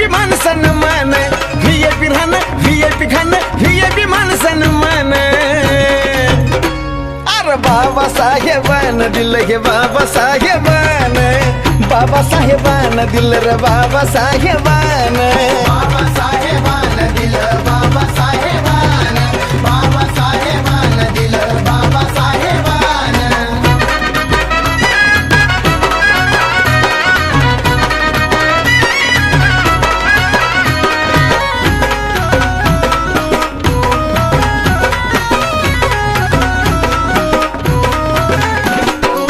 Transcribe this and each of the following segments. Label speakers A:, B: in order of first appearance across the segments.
A: VIP माणसान मान, VIP राहणं, व्हीआयपी खाणं, व्हीआयपी माणसान मान. अरे बाबासाहेबान दिलं हे बाबासाहेबान, बाबासाहेबान दिलं रे बाबासाहेबान.
B: बाबासाहेबान दिलं बाबासाहेबान, बाबासाहेबान दिलं बाबासाहेबान.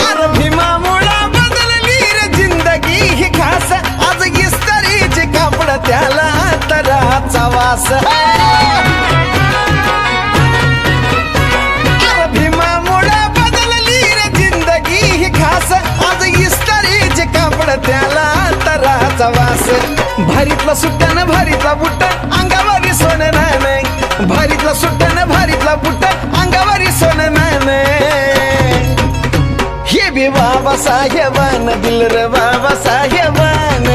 A: अरे भीमामुळा बदलली रे जिंदगी ही खास, आज इस्त्रीचे कापड त्याला अंतराचा वास. अरे भीमामुळा बदलली रे जिंदगी ही खास, आज इस्त्रीचे कापड त्याला अंतराचा वास. भारीतला सुट्ट्यानं भारीतला बुट्ट अंगावरी सोनं नाणं, भारीतला सुट्ट्यानं भारीतला बुट्ट अंगावरी सोनं नाणं. हे बी बाबासाहेबान दिलं रे बाबासाहेबान,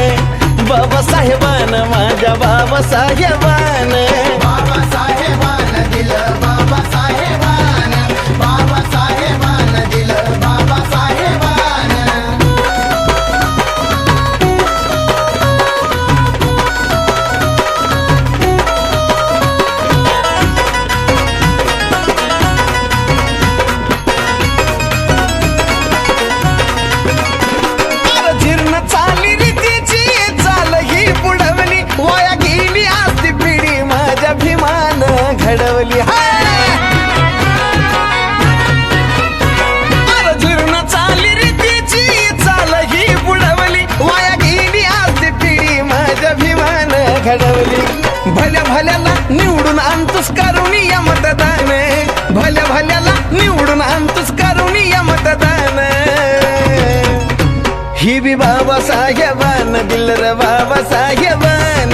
A: बाबासाहेबान माझ्या बाबासाहेबान.
B: बाबासाहेबान दिलं बाबासाहेबान, बाबासाहेबान दिलं बाबासाहेबान.
A: अरे जीर्ण चाली रीतीची चाल ही बुडवली, वाया गेली असती पिढी माझ्या भीमान घडवली. अरे जीर्ण चाली रीतीची चाल ही बुडवली, वाया गेली असती पिढी माझ्या भीमान घडवली. भल्या भल्याला निवडून आणतोस करुणीय मतदान, भल्या भल्याला निवडून आणतोस करुणीय मतदान. ही बी बाबासाहेबान दिलं रे बाबासाहेबान,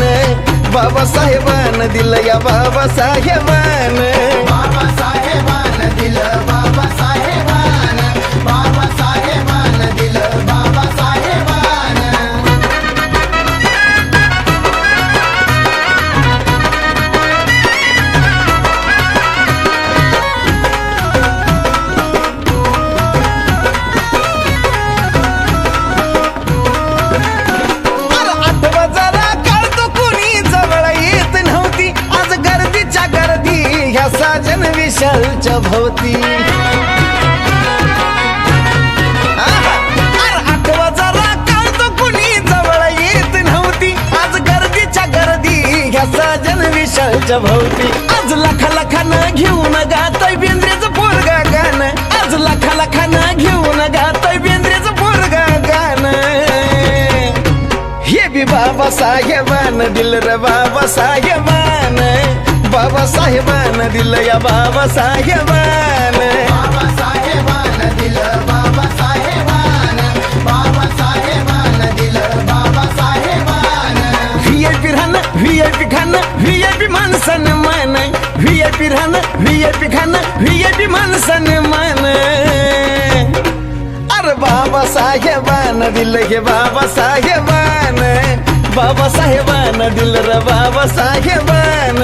A: बाबासाहेबान दिलं या बाबासाहेबान.
B: बाबासाहेबान दिलं बाबासाहेबान, बाबासाहेबान दिलं बाबासाहेबान.
A: अरे आठवा जरा कळतो कुणी जवळ येत नव्हती, आज गर्दीच्या गर्दी ह्या साजन विशालच्या भोवती. अरे आठवा जरा कळतो कुणी जवळ येत नव्हती, आज गर्दीच्या गर्दी ह्या साजन विशालच्या भोवती. आज लाखा लाखानं घेऊन गातय बेंद्रेचं पोरगा गाणं, आज लाखा लाखानं घेऊन गातय बेंद्रेचं पोरगा गाणं. हे बी बाबासाहेबान दिलं रे बाबासाहेबान, बाबासाहेबान दिलं या बाबासाहेबान.
B: बाबासाहेबान दिलं बाबासाहेबान, बाबासाहेबान दिलं बाबासाहेबान.
A: व्हीआयपी राहणं, व्हीआयपी खाणं, व्हीआयपी माणसान मान, व्हीआयपी राहणं, व्हीआयपी खाणं, व्हीआयपी माणसान मान. अरे बाबासाहेबान दिलं हे बाबासाहेबान, बाबासाहेबान दिलं रे बाबासाहेबान.